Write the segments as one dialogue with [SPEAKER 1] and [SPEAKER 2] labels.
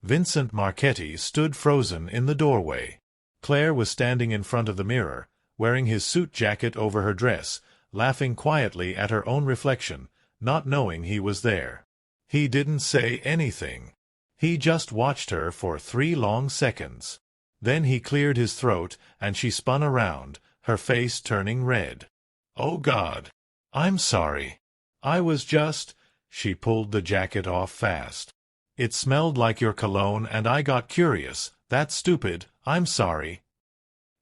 [SPEAKER 1] Vincent Marchetti stood frozen in the doorway. Claire was standing in front of the mirror, wearing his suit jacket over her dress, laughing quietly at her own reflection, not knowing he was there. He didn't say anything. He just watched her for 3 long seconds. Then he cleared his throat, and she spun around, her face turning red. "Oh God! I'm sorry. I was just—" She pulled the jacket off fast. "It smelled like your cologne and I got curious. That's stupid. I'm sorry."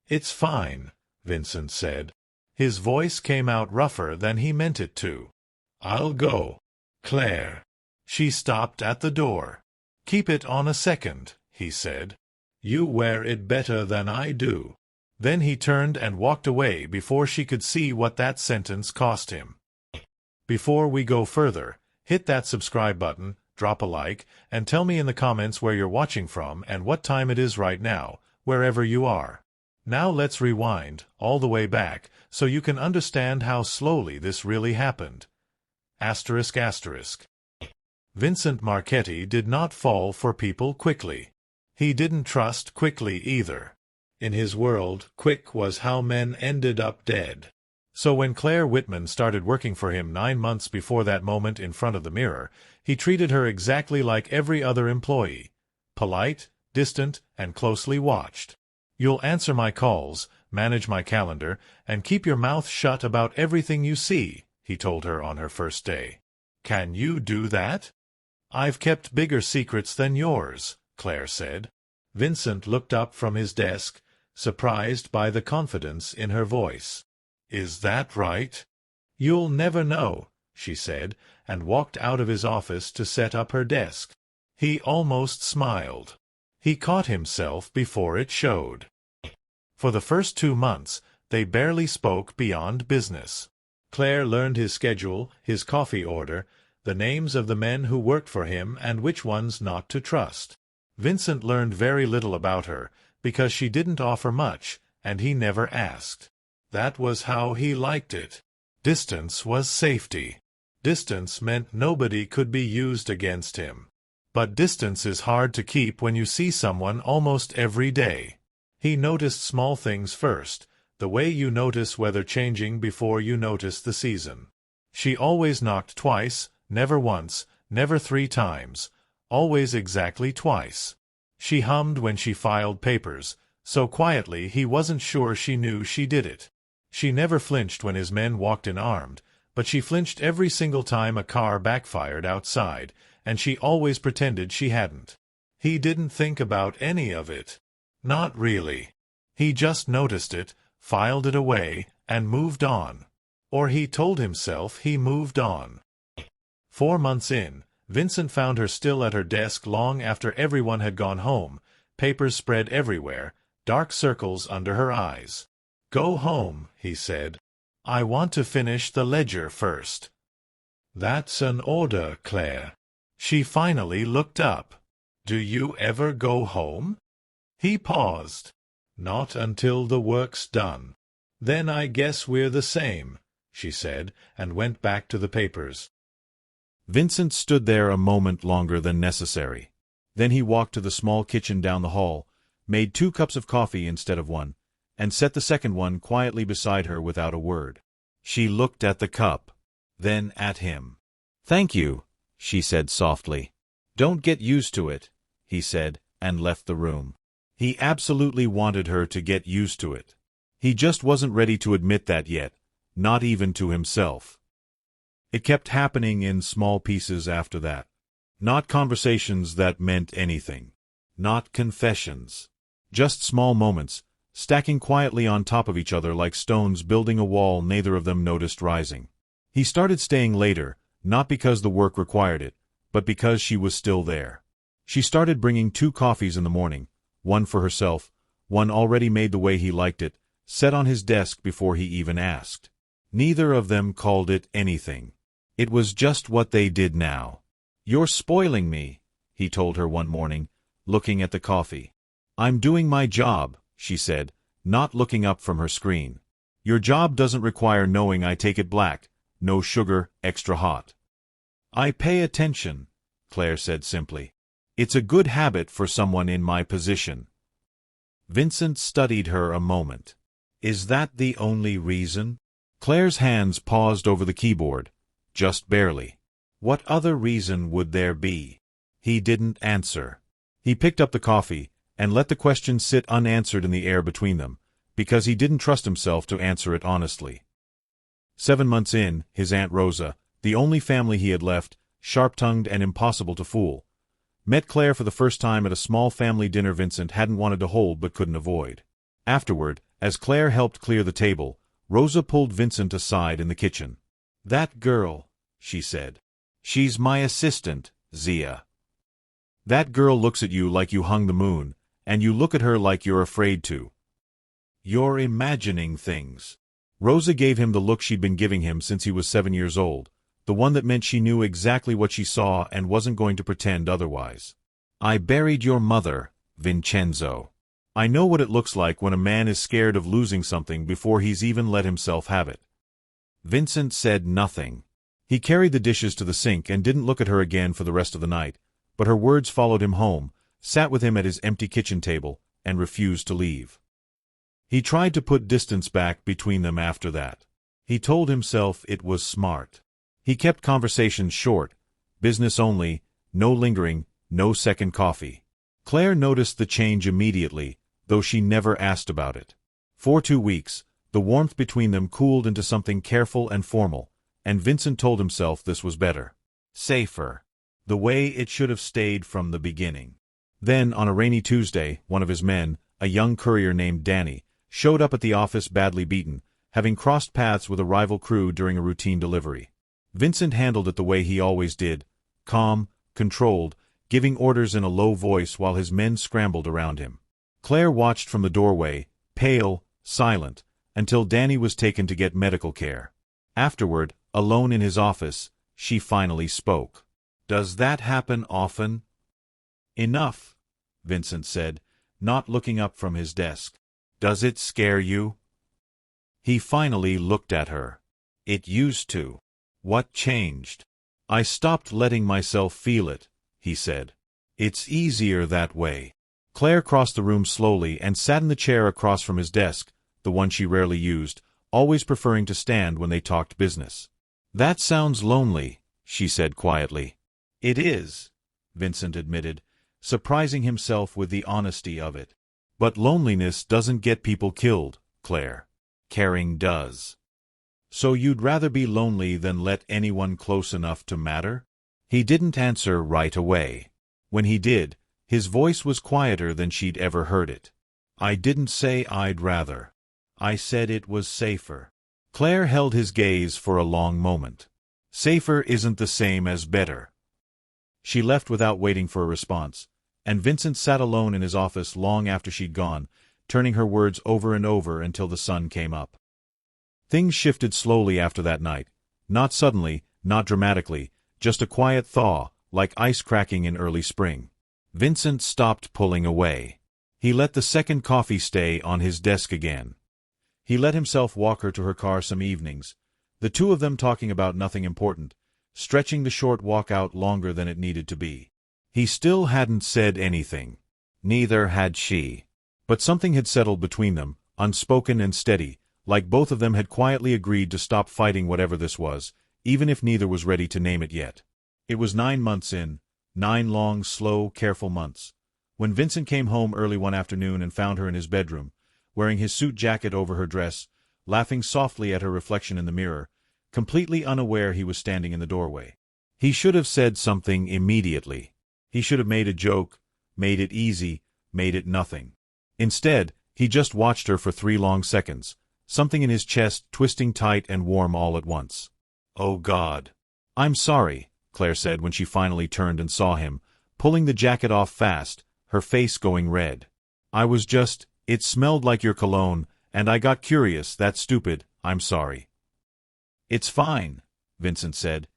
[SPEAKER 1] "It's fine," Vincent said. His voice came out rougher than he meant it to. "I'll go. Claire." She stopped at the door. "Keep it on a second," he said. "You wear it better than I do." Then he turned and walked away before she could see what that sentence cost him. Before we go further, hit that subscribe button, drop a like, and tell me in the comments where you're watching from and what time it is right now, wherever you are. Now let's rewind, all the way back, so you can understand how slowly this really happened. Asterisk asterisk. Vincent Marchetti did not fall for people quickly. He didn't trust quickly either. In his world, quick was how men ended up dead. So when Claire Whitman started working for him 9 months before that moment in front of the mirror, he treated her exactly like every other employee. Polite, distant, and closely watched. "You'll answer my calls, manage my calendar, and keep your mouth shut about everything you see," he told her on her first day. "Can you do that?" "I've kept bigger secrets than yours," Claire said. Vincent looked up from his desk, surprised by the confidence in her voice. "Is that right?" "You'll never know," she said, and walked out of his office to set up her desk. He almost smiled. He caught himself before it showed. For the first 2 months, they barely spoke beyond business. Claire learned his schedule, his coffee order, the names of the men who worked for him and which ones not to trust. Vincent learned very little about her, because she didn't offer much, and he never asked. That was how he liked it. Distance was safety. Distance meant nobody could be used against him. But distance is hard to keep when you see someone almost every day. He noticed small things first, the way you notice weather changing before you notice the season. She always knocked twice, never once, never 3 times, always exactly twice. She hummed when she filed papers, so quietly he wasn't sure she knew she did it. She never flinched when his men walked in armed, but she flinched every single time a car backfired outside, and she always pretended she hadn't. He didn't think about any of it. Not really. He just noticed it, filed it away, and moved on. Or he told himself he moved on. 4 months in, Vincent found her still at her desk long after everyone had gone home, papers spread everywhere, dark circles under her eyes. "Go home," he said. "I want to finish the ledger first." "That's an order, Claire." She finally looked up. "Do you ever go home?" He paused. "Not until the work's done." "Then I guess we're the same," she said, and went back to the papers. Vincent stood there a moment longer than necessary. Then he walked to the small kitchen down the hall, made 2 cups of coffee instead of 1, and set the second one quietly beside her without a word. She looked at the cup, then at him. "Thank you," she said softly. "Don't get used to it," he said, and left the room. He absolutely wanted her to get used to it. He just wasn't ready to admit that yet, not even to himself. It kept happening in small pieces after that. Not conversations that meant anything. Not confessions. Just small moments, stacking quietly on top of each other like stones building a wall neither of them noticed rising. He started staying later, not because the work required it, but because she was still there. She started bringing 2 coffees in the morning, one for herself, one already made the way he liked it, set on his desk before he even asked. Neither of them called it anything. It was just what they did now. "You're spoiling me," he told her one morning, looking at the coffee. "I'm doing my job," she said, not looking up from her screen. "Your job doesn't require knowing I take it black, no sugar, extra hot." "I pay attention," Claire said simply.
[SPEAKER 2] It's a good habit for someone in my position. Vincent studied her a moment. Is that the only reason? Claire's hands paused over the keyboard, just barely. What other reason would there be? He didn't answer. He picked up the coffee and let the question sit unanswered in the air between them, because he didn't trust himself to answer it honestly. 7 months in, his Aunt Rosa, the only family he had left, sharp-tongued and impossible to fool, met Claire for the first time at a small family dinner Vincent hadn't wanted to hold but couldn't avoid. Afterward, as Claire helped clear the table, Rosa pulled Vincent aside in the kitchen. "That girl," she said. "She's my assistant, Zia. That girl looks at you like you hung the moon, and you look at her like you're afraid to. You're imagining things." Rosa gave him the look she'd been giving him since he was 7 years old, the one that meant she knew exactly what she saw and wasn't going to pretend otherwise. "I buried your mother, Vincenzo. I know what it looks like when a man is scared of losing something before he's even let himself have it." Vincent said nothing. He carried the dishes to the sink and didn't look at her again for the rest of the night, but her words followed him home, sat with him at his empty kitchen table, and refused to leave. He tried to put distance back between them after that. He told himself it was smart. He kept conversations short, business only, no lingering, no second coffee. Claire noticed the change immediately, though she never asked about it. For 2 weeks, the warmth between them cooled into something careful and formal, and Vincent told himself this was better. Safer. The way it should have stayed from the beginning. Then, on a rainy Tuesday, one of his men, a young courier named Danny, showed up at the office badly beaten, having crossed paths with a rival crew during a routine delivery. Vincent handled it the way he always did, calm, controlled, giving orders in a low voice while his men scrambled around him. Claire watched from the doorway, pale, silent, until Danny was taken to get medical care. Afterward, alone in his office, she finally spoke. "Does that happen often?" "Enough," Vincent said, not looking up from his desk. "Does it scare you?" He finally looked at her. "It used to." "What changed?" "I stopped letting myself feel it," he said. "It's easier that way." Claire crossed the room slowly and sat in the chair across from his desk, the one she rarely used, always preferring to stand when they talked business. "That sounds lonely," she said quietly. "It is," Vincent admitted, surprising himself with the honesty of it. "But loneliness doesn't get people killed, Claire. Caring does. So you'd rather be lonely than let anyone close enough to matter?" He didn't answer right away. When he did, his voice was quieter than she'd ever heard it. "I didn't say I'd rather. I said it was safer." Claire held his gaze for a long moment. "Safer isn't the same as better." She left without waiting for a response, and Vincent sat alone in his office long after she'd gone, turning her words over and over until the sun came up. Things shifted slowly after that night, not suddenly, not dramatically, just a quiet thaw, like ice cracking in early spring. Vincent stopped pulling away. He let the second coffee stay on his desk again. He let himself walk her to her car some evenings, the two of them talking about nothing important, stretching the short walk out longer than it needed to be. He still hadn't said anything. Neither had she. But something had settled between them, unspoken and steady, like both of them had quietly agreed to stop fighting whatever this was, even if neither was ready to name it yet. It was 9 months in, 9 long, slow, careful months, when Vincent came home early one afternoon and found her in his bedroom, wearing his suit jacket over her dress, laughing softly at her reflection in the mirror, completely unaware he was standing in the doorway. He should have said something immediately. He should have made a joke, made it easy, made it nothing. Instead, he just watched her for 3 long seconds, something in his chest twisting tight and warm all at once. "Oh God." "I'm sorry," Claire said when she finally turned and saw him, pulling the jacket off fast, her face going red. It smelled like your cologne, and I got curious, that's stupid, I'm sorry." "It's fine," Vincent said,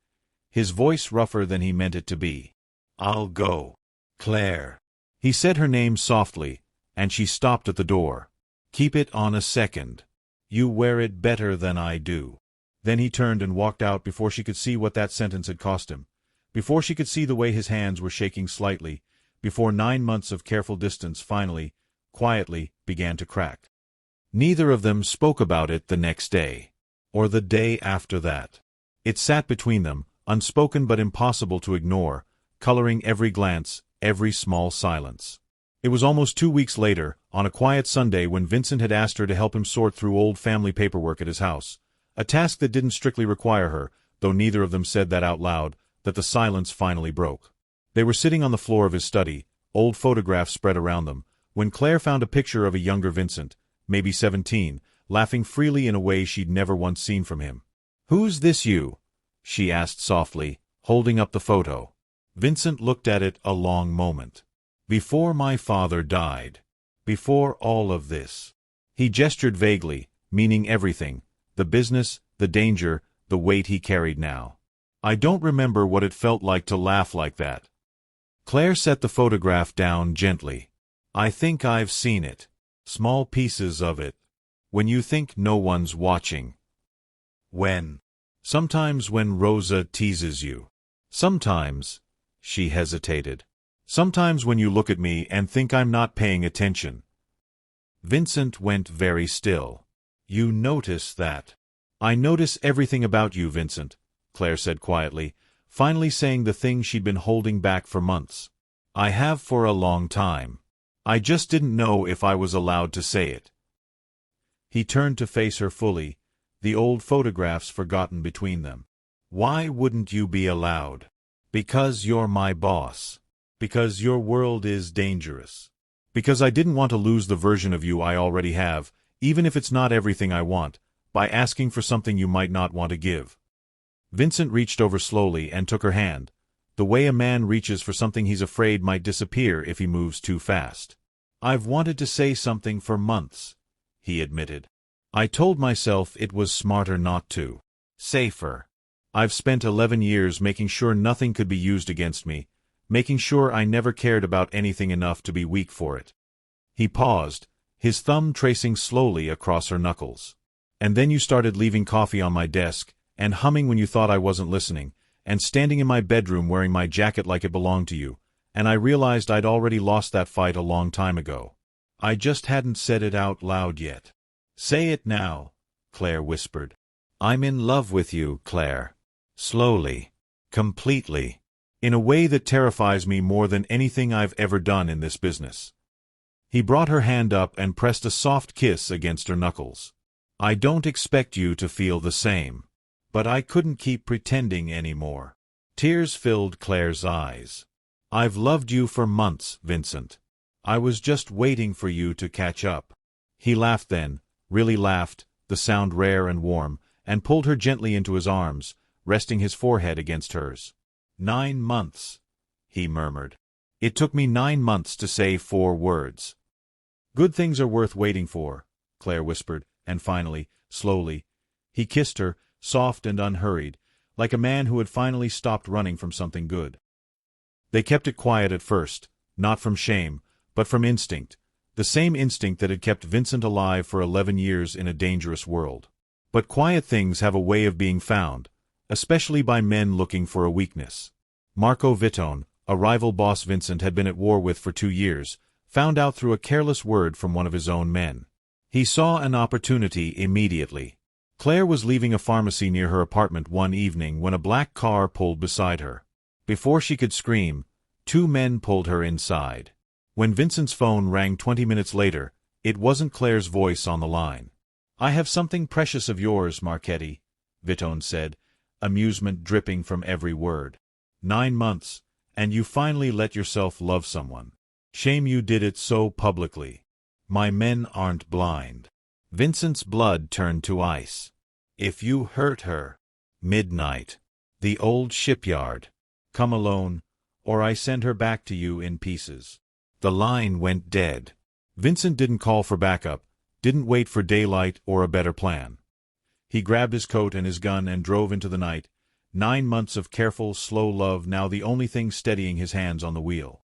[SPEAKER 2] his voice rougher than he meant it to be. "I'll go." "Claire." He said her name softly, and she stopped at the door. "Keep it on a second. You wear it better than I do." Then he turned and walked out before she could see what that sentence had cost him, before she could see the way his hands were shaking slightly, before 9 months of careful distance finally, quietly, began to crack. Neither of them spoke about it the next day, or the day after that. It sat between them, unspoken but impossible to ignore, coloring every glance, every small silence. It was almost 2 weeks later, on a quiet Sunday when Vincent had asked her to help him sort through old family paperwork at his house, a task that didn't strictly require her, though neither of them said that out loud, that the silence finally broke. They were sitting on the floor of his study, old photographs spread around them, when Claire found a picture of a younger Vincent, maybe 17, laughing freely in a way she'd never once seen from him. "Who's this you?" she asked softly, holding up the photo. Vincent looked at it a long moment. "Before my father died. Before all of this." He gestured vaguely, meaning everything, the business, the danger, the weight he carried now. "I don't remember what it felt like to laugh like that." Claire set the photograph down gently. "I think I've seen it. Small pieces of it. When you think no one's watching. Sometimes when Rosa teases you. Sometimes," she hesitated. "Sometimes when you look at me and think I'm not paying attention." Vincent went very still. "You notice that?" "I notice everything about you, Vincent," Claire said quietly, finally saying the thing she'd been holding back for months. "I have for a long time. I just didn't know if I was allowed to say it." He turned to face her fully, the old photographs forgotten between them. "Why wouldn't you be allowed?" "Because you're my boss. Because your world is dangerous. Because I didn't want to lose the version of you I already have, even if it's not everything I want, by asking for something you might not want to give." Vincent reached over slowly and took her hand, the way a man reaches for something he's afraid might disappear if he moves too fast. "I've wanted to say something for months," he admitted. "I told myself it was smarter not to. Safer. I've spent 11 years making sure nothing could be used against me, making sure I never cared about anything enough to be weak for it." He paused, his thumb tracing slowly across her knuckles. "And then you started leaving coffee on my desk, and humming when you thought I wasn't listening, and standing in my bedroom wearing my jacket like it belonged to you, and I realized I'd already lost that fight a long time ago. I just hadn't said it out loud yet." "Say it now," Claire whispered. "I'm in love with you, Claire. Slowly. Completely. In a way that terrifies me more than anything I've ever done in this business." He brought her hand up and pressed a soft kiss against her knuckles. "I don't expect you to feel the same. But I couldn't keep pretending anymore." Tears filled Claire's eyes. "I've loved you for months, Vincent. I was just waiting for you to catch up." He laughed then, really laughed, the sound rare and warm, and pulled her gently into his arms, resting his forehead against hers. "9 months," he murmured. "It took me 9 months to say 4 words." "Good things are worth waiting for," Claire whispered, and finally, slowly, he kissed her, soft and unhurried, like a man who had finally stopped running from something good. They kept it quiet at first, not from shame, but from instinct, the same instinct that had kept Vincent alive for 11 years in a dangerous world. But quiet things have a way of being found, especially by men looking for a weakness. Marco Vitone, a rival boss Vincent had been at war with for 2 years, found out through a careless word from one of his own men. He saw an opportunity immediately. Claire was leaving a pharmacy near her apartment one evening when a black car pulled beside her. Before she could scream, 2 men pulled her inside. When Vincent's phone rang 20 minutes later, it wasn't Claire's voice on the line. "I have something precious of yours, Marchetti," Vitone said, amusement dripping from every word. "9 months, and you finally let yourself love someone. Shame you did it so publicly. My men aren't blind." Vincent's blood turned to ice. "If you hurt her..." "Midnight. The old shipyard. Come alone, or I send her back to you in pieces." The line went dead. Vincent didn't call for backup, didn't wait for daylight or a better plan. He grabbed his coat and his gun and drove into the night, 9 months of careful, slow love now the only thing steadying his hands on the wheel.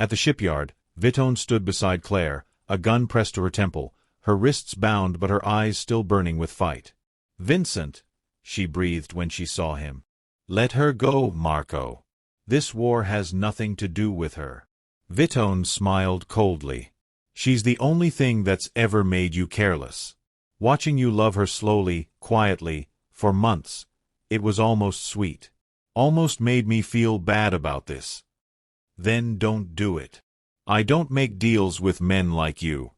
[SPEAKER 2] At the shipyard, Vitone stood beside Claire, a gun pressed to her temple, her wrists bound but her eyes still burning with fight. "Vincent," she breathed when she saw him. "Let her go, Marco. This war has nothing to do with her." Vitone smiled coldly. She's the only thing that's ever made you careless. Watching you love her slowly, quietly, for months, it was almost sweet. Almost made me feel bad about this. Then don't do it. I don't make deals with men like you.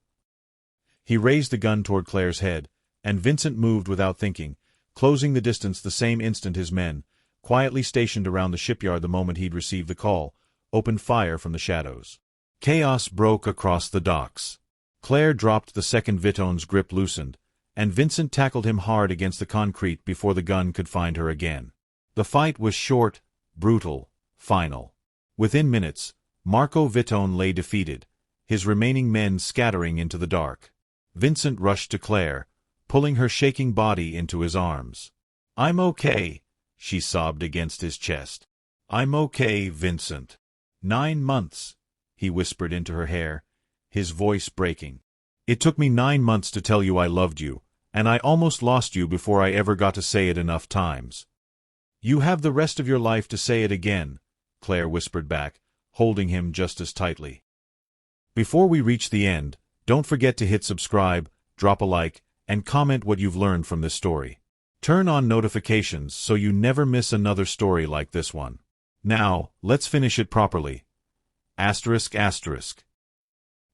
[SPEAKER 2] He raised the gun toward Claire's head, and Vincent moved without thinking, closing the distance the same instant his men, quietly stationed around the shipyard the moment he'd received the call, opened fire from the shadows. Chaos broke across the docks. Claire dropped the second Vitone's grip loosened, and Vincent tackled him hard against the concrete before the gun could find her again. The fight was short, brutal, final. Within minutes, Marco Vitone lay defeated, his remaining men scattering into the dark. Vincent rushed to Claire, pulling her shaking body into his arms. "I'm okay," she sobbed against his chest. "I'm okay, Vincent." 9 months, he whispered into her hair, his voice breaking. "It took me 9 months to tell you I loved you, and I almost lost you before I ever got to say it enough times." "You have the rest of your life to say it again," Claire whispered back, holding him just as tightly. Before we reach the end, don't forget to hit subscribe, drop a like, and comment what you've learned from this story. Turn on notifications so you never miss another story like this one. Now, let's finish it properly. ***.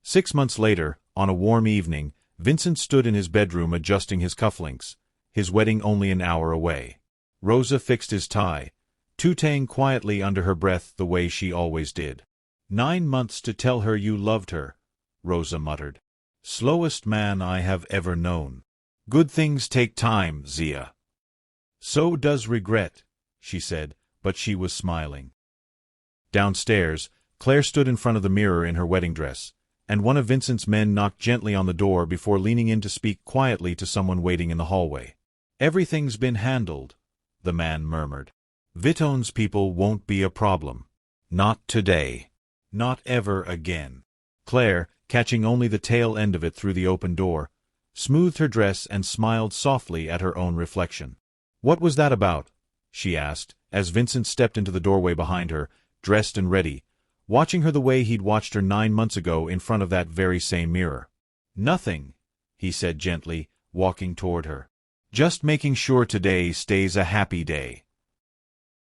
[SPEAKER 2] 6 months later, on a warm evening, Vincent stood in his bedroom adjusting his cufflinks, his wedding only an hour away. Rosa fixed his tie, tootling quietly under her breath the way she always did. 9 months to tell her you loved her, Rosa muttered. Slowest man I have ever known. Good things take time, Zia. So does regret, she said, but she was smiling. Downstairs, Claire stood in front of the mirror in her wedding dress, and one of Vincent's men knocked gently on the door before leaning in to speak quietly to someone waiting in the hallway. Everything's been handled, the man murmured. Vitone's people won't be a problem. Not today. Not ever again. Claire, catching only the tail end of it through the open door, smoothed her dress and smiled softly at her own reflection. What was that about? She asked, as Vincent stepped into the doorway behind her, dressed and ready, watching her the way he'd watched her 9 months ago in front of that very same mirror. Nothing, he said gently, walking toward her. Just making sure today stays a happy day.